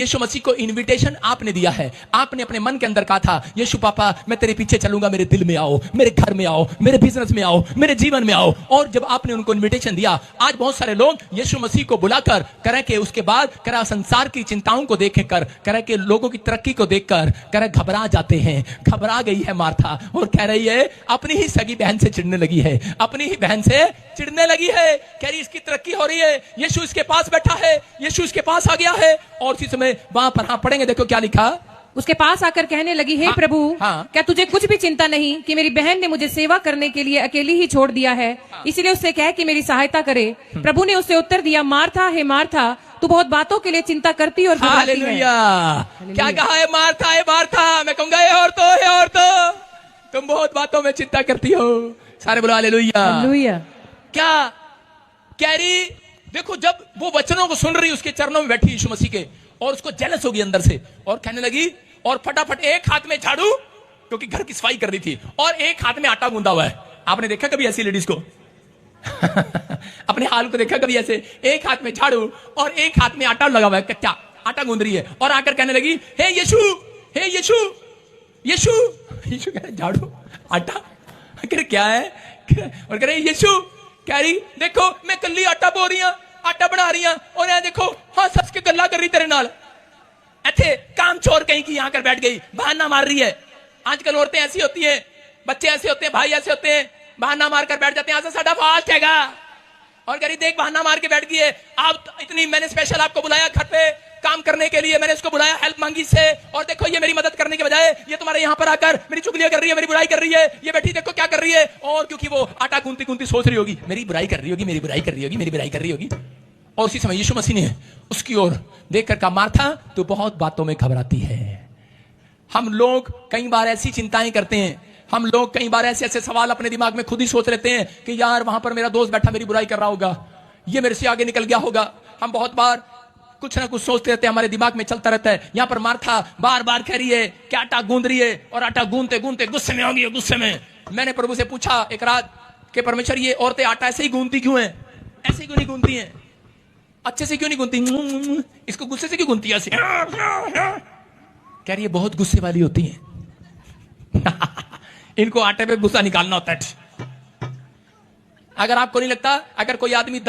यीशु मसीह को इनविटेशन आपने दिया है। आपने अपने मन के अंदर कहा था, यीशु पापा मैं तेरे पीछे चलूंगा, मेरे दिल में आओ, मेरे घर में आओ, मेरे बिजनेस में आओ, मेरे जीवन में आओ। और जब आपने उनको इनविटेशन दिया, आज बहुत सारे लोग यीशु मसीह को बुलाकर करें कि उसके बाद करें संसार की चिंताओं को देखकर, करें कि लोगों की तरक्की को देखकर करें घबरा जाते हैं। घबरा गई है मार्था और कह रही है अपनी ही सगी बहन से चिढ़ने लगी है, अपनी ही बहन से चिढ़ने लगी है। कह रही इसकी तरक्की हो रही है, यीशु इसके पास बैठा है, यीशु इसके पास आ गया है। और इसी समय वहां पर पढ़ेंगे, देखो क्या लिखा। उसके पास आकर कहने लगी, हे प्रभु, क्या तुझे कुछ भी चिंता नहीं कि मेरी बहन ने मुझे सेवा करने के लिए अकेली ही छोड़ दिया है? इसीलिए उससे कह कि मेरी सहायता करे। प्रभु ने उससे उत्तर दिया, मार्था हे मार्था, तू बहुत बातों के लिए चिंता करती और घबराती है। क्या कहा है मार्था? है मार्था, मैं कहूंगा हे औरतों, तुम बहुत बातों में चिंता करती हो। सारे बोलो हालेलुया। हालेलुया। क्या कह रही? देखो, जब वो वचनों को सुन रही, उसके चरणों में बैठी यीशु मसीह के, और उसको जेलस होगी अंदर से, और कहने लगी, और फटाफट एक हाथ में झाड़ू, क्योंकि घर की सफाई कर रही थी, और एक हाथ में आटा गूंदा हुआ है। आपने देखा कभी ऐसी लेडीज को? अपने हाल को देखा कभी ऐसे? एक हाथ में झाड़ू और एक हाथ में आटा लगा हुआ है, कच्चा आटा गूंद रही है, और आकर कहने लगी, हे यीशु, हे यीशु, यीशु। यीशु कह रहे झाड़ू आटा, कह क्या है? और कह रहे यीशु, कह रही देखो मैं कल्ली आटा बो रही हूं, आटा बना रही हूं, और यहां देखो हाँ सच के गल्ला कर रही तेरे नाल। ऐथे काम छोड़ कहीं की यहां कर बैठ गई, बहाना मार रही है। आजकल औरतें ऐसी होती हैं, बच्चे ऐसे होते हैं, भाई ऐसे होते हैं, बहाना मार कर बैठ जाते हैं, ऐसा साडा फास्ट हैगा। और कह रही देख बहाना मार के बैठ गई है। आप इतनी, मैंने स्पेशल आपको बुलाया घर पे काम करने के लिए, मैंने इसको बुलाया हेल्प मांगी से, और देखो ये मेरी मदद करने के बजाय ये तुम्हारे यहाँ पर आकर मेरी चुगलियां कर रही है, मेरी बुराई कर रही है। ये बैठी देखो क्या कर रही है, और क्योंकि वो आटा गूंथती गूंथती सोच रही होगी मेरी बुराई कर रही होगी, मेरी बुराई कर रही होगी, मेरी बुराई कर रही होगी। और उसी समय यीशु मसीह ने उसकी ओर देखकर कहा, मार्था तू बहुत बातों में घबराती है। हम लोग कई बार ऐसी चिंताएं करते हैं, हम लोग कई बार ऐसे ऐसे सवाल अपने दिमाग में खुद ही सोच लेते हैं कि यार वहां पर मेरा दोस्त बैठा मेरी बुराई कर रहा होगा, ये मेरे से आगे निकल गया होगा। हम बहुत बार कुछ ना कुछ सोचते रहते हैं, हमारे दिमाग में चलता रहता है। यहां पर मार्था बार बार कह रही है कि आटा गूंद रही है, और आटा गूंदते गूंदते गुस्से में होगी, गुस्से में। मैंने प्रभु से पूछा एक रात कि परमेश्वर ये औरतें आटा ऐसे ही गूंदती क्यों है? ऐसे क्यों नहीं गूंदती हैं? अच्छे से क्यों नहीं गूंदती? इसको गुस्से से क्यों गूंदती है ऐसे? कह रही है बहुत गुस्से वाली होती हैं। इनको आटे पे गुस्सा निकालना होता है। अगर आपको नहीं लगता, अगर कोई आदमी 10